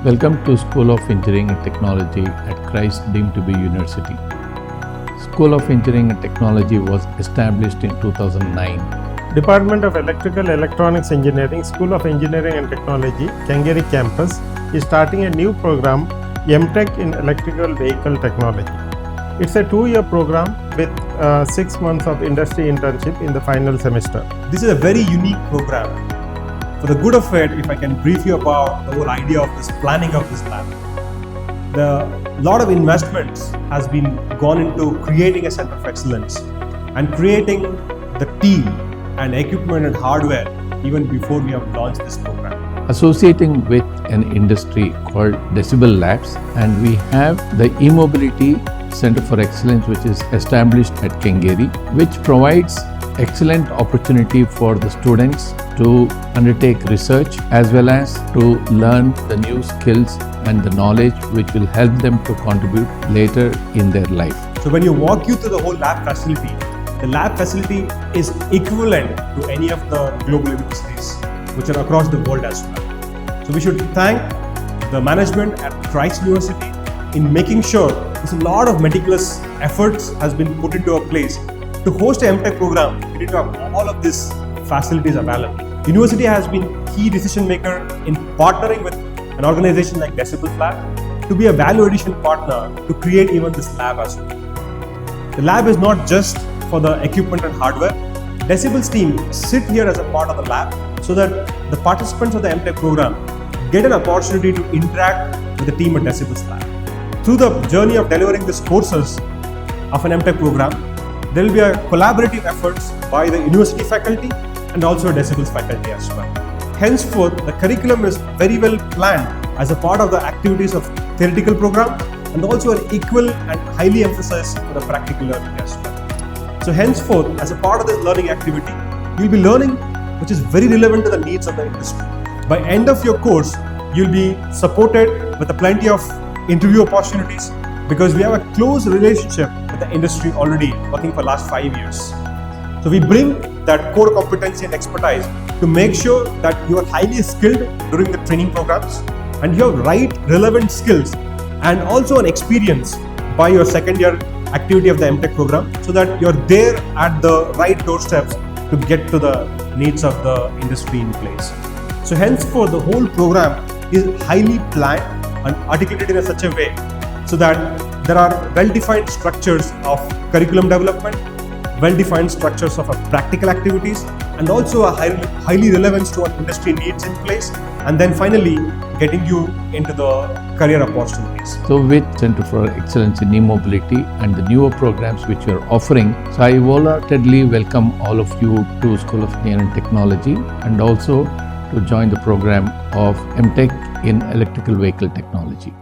Welcome to School of Engineering and Technology at Christ deemed to be University. School of Engineering and Technology was established in 2009. Department of Electrical Electronics Engineering, School of Engineering and Technology, Kangeri campus is starting a new program, M.Tech in Electrical Vehicle Technology. It's a 2-year program with 6 months of industry internship in the final semester. This is a very unique program. For the good of it, if I can brief you about the whole idea of this planning of this lab. The lot of investments has been gone into creating a center of excellence and creating the team and equipment and hardware even before we have launched this program. Associating with an industry called Decibels Labs, and we have the E-Mobility Center for Excellence, which is established at Kangeri, which provides excellent opportunity for the students to undertake research as well as to learn the new skills and the knowledge which will help them to contribute later in their life. So when you walk you through the whole lab facility, the lab facility is equivalent to any of the global universities which are across the world as well. So we should thank the management at Christ University in making sure there's a lot of meticulous efforts has been put into a place. To host an M.Tech program, we need to have all of these facilities available. University has been key decision maker in partnering with an organization like Decibels Lab to be a value addition partner to create even this lab as well. The lab is not just for the equipment and hardware. Decibels team sit here as a part of the lab so that the participants of the M.Tech program get an opportunity to interact with the team at Decibels Lab. Through the journey of delivering these courses of an M.Tech program, there will be a collaborative efforts by the university faculty and also Decibels faculty as well. Henceforth, the curriculum is very well planned as a part of the activities of theoretical program and also an equal and highly emphasized for the practical learning as well. So henceforth, as a part of this learning activity, you'll be learning which is very relevant to the needs of the industry. By end of your course, you'll be supported with a plenty of interview opportunities because we have a close relationship with the industry already working for last 5 years. So we bring that core competency and expertise to make sure that you are highly skilled during the training programs and you have right relevant skills and also an experience by your second year activity of the M.Tech program so that you're there at the right doorsteps to get to the needs of the industry in place. So henceforth, the whole program is highly planned and articulated in such a way so that there are well-defined structures of curriculum development, well-defined structures of practical activities, and also a highly relevance to what industry needs in place, and then finally getting you into the career opportunities. So with Center for Excellence in E-Mobility and the newer programs which you are offering, so I wholeheartedly welcome all of you to School of Engineering and Technology and also to join the program of M.Tech in Electrical Vehicle Technology.